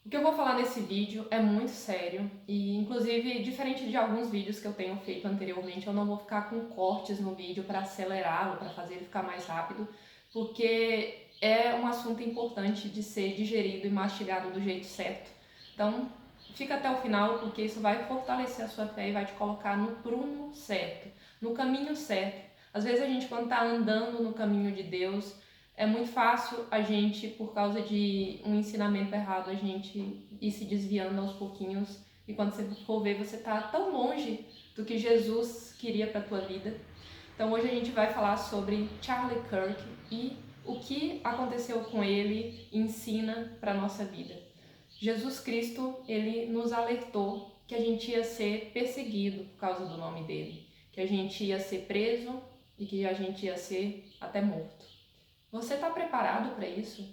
O que eu vou falar nesse vídeo é muito sério e, inclusive, diferente de alguns vídeos que eu tenho feito anteriormente, eu não vou ficar com cortes no vídeo para acelerá-lo, para fazer ele ficar mais rápido, porque é um assunto importante de ser digerido e mastigado do jeito certo. Então, fica até o final, porque isso vai fortalecer a sua fé e vai te colocar no prumo certo, no caminho certo. Às vezes a gente, quando está andando no caminho de Deus, é muito fácil a gente, por causa de um ensinamento errado, a gente ir se desviando aos pouquinhos. E quando você for ver, você está tão longe do que Jesus queria para a tua vida. Então hoje a gente vai falar sobre Charlie Kirk e o que aconteceu com ele ensina para a nossa vida. Jesus Cristo, ele nos alertou que a gente ia ser perseguido por causa do nome dele, que a gente ia ser preso e que a gente ia ser até morto. Você está preparado para isso?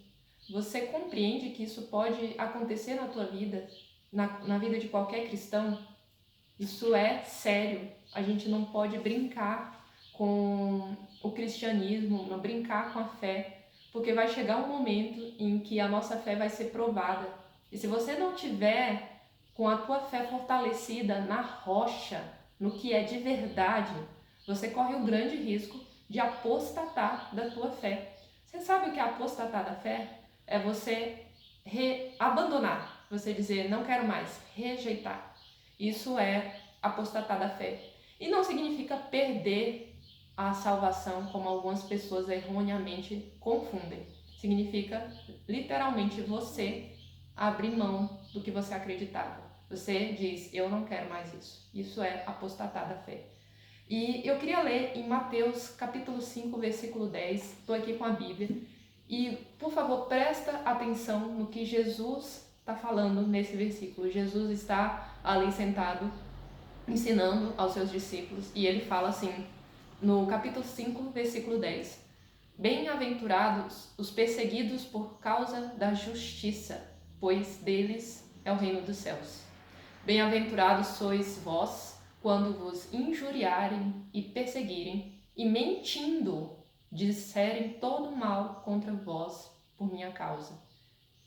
Você compreende que isso pode acontecer na tua vida, na vida de qualquer cristão? Isso é sério. A gente não pode brincar com o cristianismo, não brincar com a fé, porque vai chegar um momento em que a nossa fé vai ser provada. E se você não tiver com a tua fé fortalecida na rocha, no que é de verdade, você corre o grande risco de apostatar da tua fé. Você sabe o que é apostatar da fé? É você abandonar, você dizer não quero mais, rejeitar. Isso é apostatar da fé. E não significa perder a salvação, como algumas pessoas erroneamente confundem. Significa literalmente você abrir mão do que você acreditava. Você diz, eu não quero mais isso. Isso é apostatar da fé. E eu queria ler em Mateus capítulo 5, versículo 10. Estou aqui com a Bíblia. E, por favor, presta atenção no que Jesus está falando nesse versículo. Jesus está ali sentado, ensinando aos seus discípulos. E ele fala assim, no capítulo 5, versículo 10. Bem-aventurados os perseguidos por causa da justiça, pois deles é o reino dos céus. Bem-aventurados sois vós, quando vos injuriarem e perseguirem, e mentindo disserem todo mal contra vós por minha causa.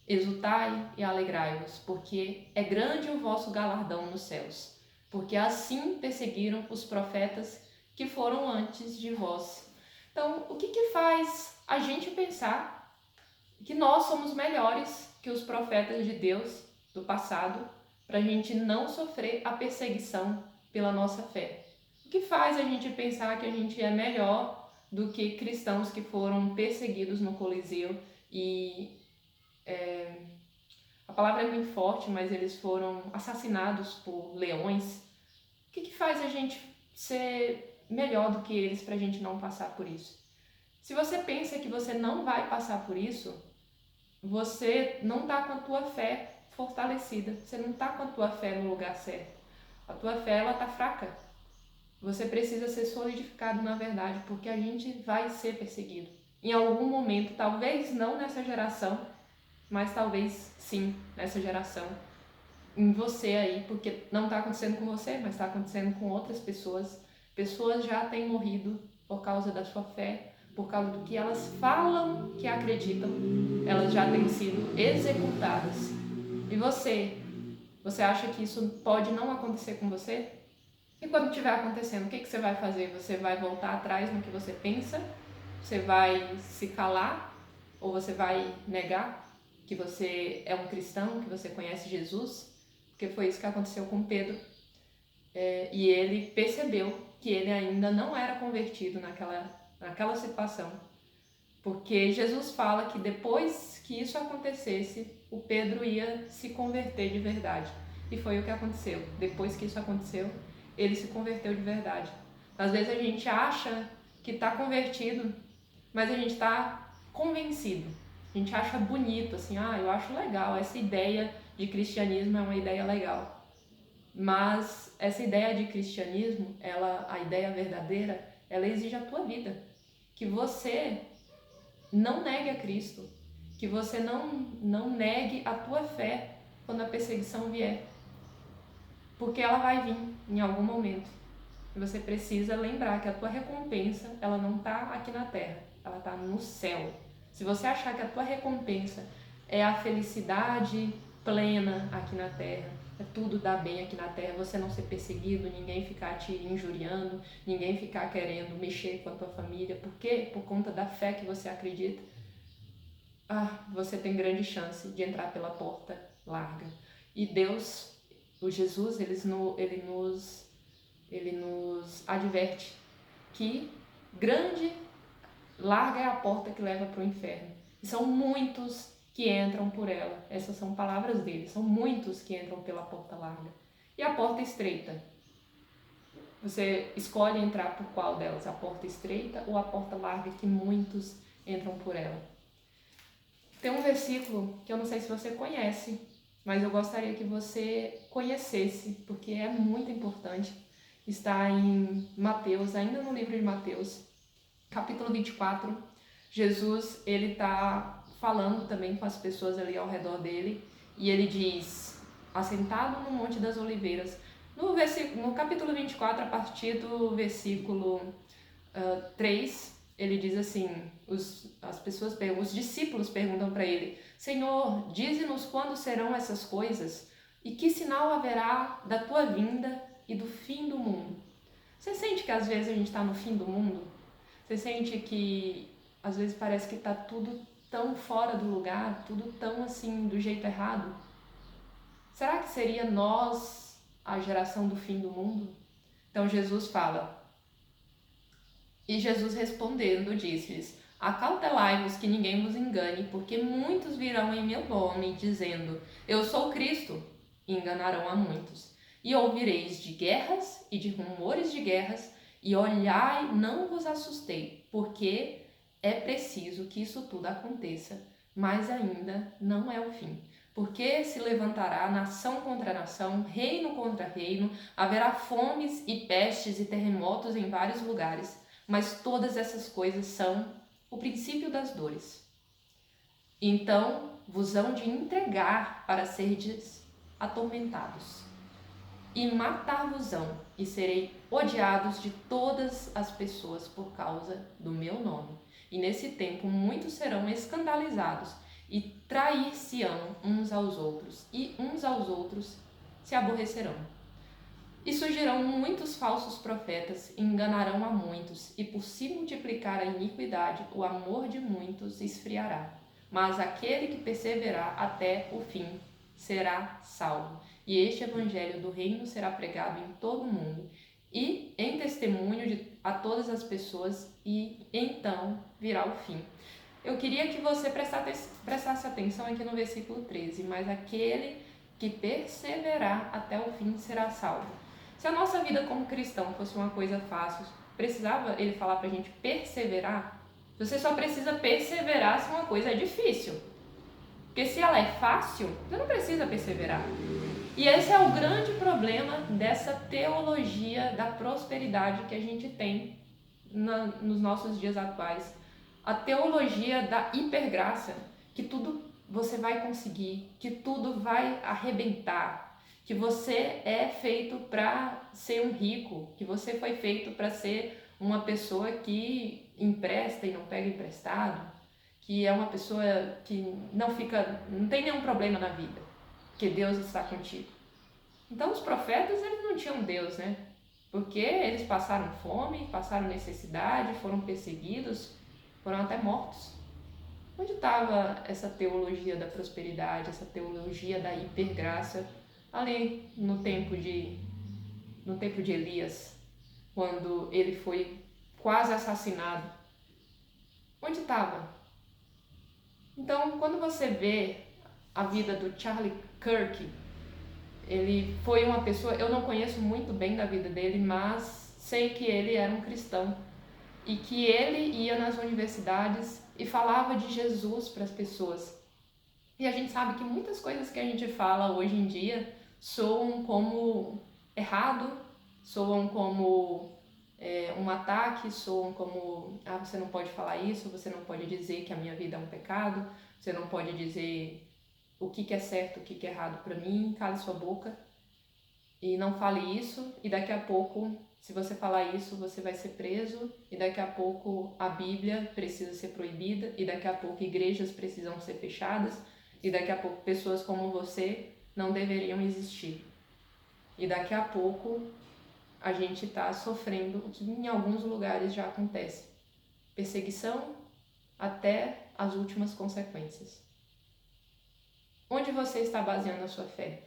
Exultai e alegrai-vos, porque é grande o vosso galardão nos céus, porque assim perseguiram os profetas que foram antes de vós. Então, o que faz a gente pensar que nós somos melhores que os profetas de Deus do passado, para a gente não sofrer a perseguição pela nossa fé? O que faz a gente pensar que a gente é melhor do que cristãos que foram perseguidos no Coliseu e a palavra é muito forte, mas eles foram assassinados por leões? O que faz a gente ser melhor do que eles para a gente não passar por isso? Se você pensa que você não vai passar por isso, você não está com a tua fé fortalecida, você não está com a tua fé no lugar certo. A tua fé ela está fraca. Você precisa ser solidificado na verdade, porque a gente vai ser perseguido. Em algum momento, talvez não nessa geração, mas talvez sim nessa geração. Em você aí, porque não está acontecendo com você, mas está acontecendo com outras pessoas. Pessoas já têm morrido por causa da sua fé, por causa do que elas falam que acreditam. Elas já têm sido executadas. E você acha que isso pode não acontecer com você? E quando estiver acontecendo, o que você vai fazer? Você vai voltar atrás no que você pensa? Você vai se calar? Ou você vai negar que você é um cristão, que você conhece Jesus? Porque foi isso que aconteceu com Pedro. E ele percebeu que ele ainda não era convertido naquela situação. Porque Jesus fala que depois que isso acontecesse, o Pedro ia se converter de verdade. E foi o que aconteceu. Depois que isso aconteceu, ele se converteu de verdade. Às vezes a gente acha que está convertido, mas a gente está convencido. A gente acha bonito, assim, eu acho legal, essa ideia de cristianismo é uma ideia legal. Mas essa ideia de cristianismo, a ideia verdadeira, ela exige a tua vida. Que você não negue a Cristo, que você não negue a tua fé quando a perseguição vier. Porque ela vai vir em algum momento. E você precisa lembrar que a tua recompensa, ela não está aqui na terra, ela está no céu. Se você achar que a tua recompensa é a felicidade plena aqui na terra. É tudo dar bem aqui na terra, você não ser perseguido, ninguém ficar te injuriando, ninguém ficar querendo mexer com a tua família. Por quê? Por conta da fé que você acredita. Você tem grande chance de entrar pela porta larga. E Deus, o Jesus, ele nos adverte que larga é a porta que leva para o inferno. E são muitos que entram por ela. Essas são palavras dele. São muitos que entram pela porta larga. E a porta estreita? Você escolhe entrar por qual delas? A porta estreita ou a porta larga que muitos entram por ela? Tem um versículo que eu não sei se você conhece, mas eu gostaria que você conhecesse, porque é muito importante. Está em Mateus, ainda no livro de Mateus, capítulo 24. Jesus, ele está falando também com as pessoas ali ao redor dele, e ele diz, assentado no Monte das Oliveiras, no capítulo 24, a partir do versículo 3, ele diz assim, os discípulos perguntam para ele, Senhor, dize-nos quando serão essas coisas e que sinal haverá da tua vinda e do fim do mundo. Você sente que às vezes a gente está no fim do mundo? Você sente que às vezes parece que está tudo tão fora do lugar, tudo tão assim do jeito errado? Será que seria nós a geração do fim do mundo? Então Jesus fala, e Jesus respondendo disse-lhes, acautelai-vos que ninguém vos engane, porque muitos virão em meu nome, dizendo, eu sou Cristo, e enganarão a muitos. E ouvireis de guerras e de rumores de guerras, e olhai, não vos assustei, porque é preciso que isso tudo aconteça, mas ainda não é o fim. Porque se levantará nação contra nação, reino contra reino, haverá fomes e pestes e terremotos em vários lugares, mas todas essas coisas são o princípio das dores. Então vos hão de entregar para serdes atormentados, e matar-vos-ão, e serei odiados de todas as pessoas por causa do meu nome. E nesse tempo muitos serão escandalizados, e trair-se-ão uns aos outros, e uns aos outros se aborrecerão. E surgirão muitos falsos profetas, e enganarão a muitos, e por se multiplicar a iniquidade, o amor de muitos esfriará. Mas aquele que perseverar até o fim será salvo. E este evangelho do reino será pregado em todo o mundo, e em testemunho a todas as pessoas, e então virá o fim. Eu queria que você prestasse atenção aqui no versículo 13, mas aquele que perseverar até o fim será salvo. Se a nossa vida como cristão fosse uma coisa fácil, precisava ele falar pra gente perseverar? Você só precisa perseverar se uma coisa é difícil. Porque se ela é fácil, você não precisa perseverar. E esse é o grande problema dessa teologia da prosperidade que a gente tem nos nossos dias atuais. A teologia da hipergraça, que tudo você vai conseguir, que tudo vai arrebentar, que você é feito para ser um rico, que você foi feito para ser uma pessoa que empresta e não pega emprestado, que é uma pessoa que não tem nenhum problema na vida, porque Deus está contigo. Então os profetas, eles não tinham Deus, né? Porque eles passaram fome, passaram necessidade, foram perseguidos, foram até mortos. Onde estava essa teologia da prosperidade, essa teologia da hipergraça, ali no tempo de Elias, quando ele foi quase assassinado? Onde estava? Então, quando você vê a vida do Charlie Kirk, ele foi uma pessoa, eu não conheço muito bem da vida dele, mas sei que ele era um cristão e que ele ia nas universidades e falava de Jesus para as pessoas. E a gente sabe que muitas coisas que a gente fala hoje em dia soam como errado, soam como um ataque, soam como você não pode falar isso, você não pode dizer que a minha vida é um pecado, você não pode dizer o que é certo, o que é errado para mim, cale sua boca e não fale isso, e daqui a pouco, se você falar isso, você vai ser preso, e daqui a pouco a Bíblia precisa ser proibida, e daqui a pouco igrejas precisam ser fechadas, E daqui a pouco pessoas como você não deveriam existir. E daqui a pouco a gente está sofrendo o que em alguns lugares já acontece. Perseguição até as últimas consequências. Onde você está baseando a sua fé?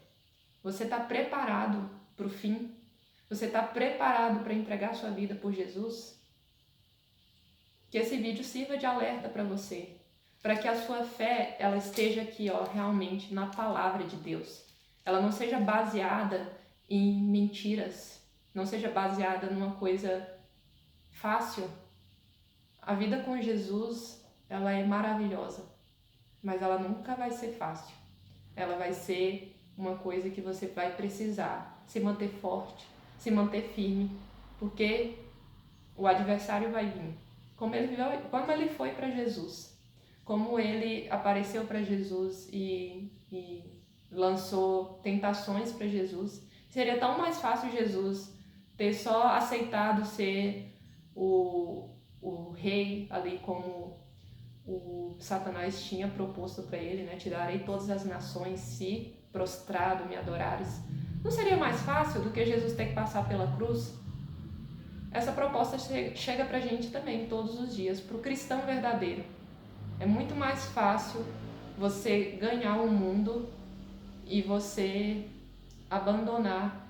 Você está preparado para o fim? Você está preparado para entregar sua vida por Jesus? Que esse vídeo sirva de alerta para você, para que a sua fé ela esteja aqui, realmente na palavra de Deus. Ela não seja baseada em mentiras, não seja baseada numa coisa fácil. A vida com Jesus, ela é maravilhosa, mas ela nunca vai ser fácil. Ela vai ser uma coisa que você vai precisar se manter forte, se manter firme, porque o adversário vai vir. Como ele foi para Jesus, como ele apareceu para Jesus e lançou tentações para Jesus. Seria tão mais fácil Jesus ter só aceitado ser o rei ali, como o Satanás tinha proposto para ele, né? Te darei todas as nações se prostrado me adorares. Não seria mais fácil do que Jesus ter que passar pela cruz? Essa proposta chega pra gente também todos os dias, pro cristão verdadeiro. É muito mais fácil você ganhar o mundo e você abandonar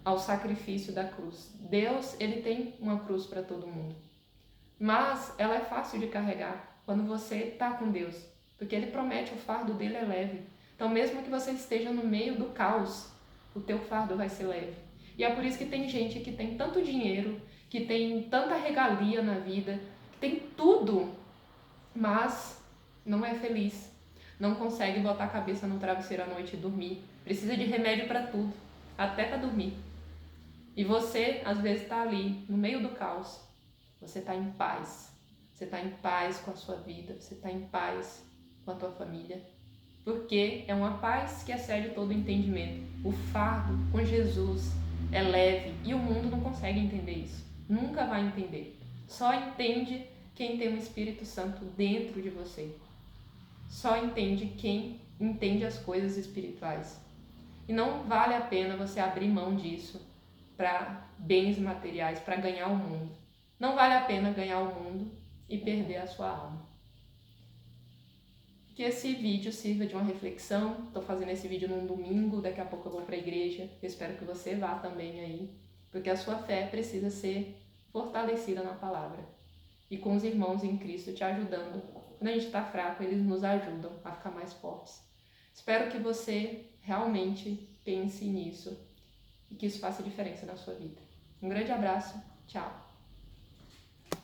ao sacrifício da cruz. Deus, ele tem uma cruz para todo mundo, mas ela é fácil de carregar quando você está com Deus, porque ele promete, o fardo dele é leve. Então mesmo que você esteja no meio do caos, o teu fardo vai ser leve. E é por isso que tem gente que tem tanto dinheiro, que tem tanta regalia na vida, que tem tudo, mas não é feliz, não consegue botar a cabeça no travesseiro à noite e dormir, precisa de remédio para tudo, até para dormir. E você, às vezes, está ali, no meio do caos, você está em paz, você está em paz com a sua vida, você está em paz com a tua família, porque é uma paz que excede todo o entendimento. O fardo com Jesus é leve e o mundo não consegue entender isso, nunca vai entender. Só entende quem tem o Espírito Santo dentro de você. Só entende quem entende as coisas espirituais. E não vale a pena você abrir mão disso para bens materiais, para ganhar o mundo. Não vale a pena ganhar o mundo e perder a sua alma. Que esse vídeo sirva de uma reflexão. Estou fazendo esse vídeo num domingo, daqui a pouco eu vou para a igreja. Eu espero que você vá também aí, porque a sua fé precisa ser fortalecida na palavra. E com os irmãos em Cristo te ajudando. Quando a gente está fraco, eles nos ajudam a ficar mais fortes. Espero que você realmente pense nisso e que isso faça diferença na sua vida. Um grande abraço, tchau!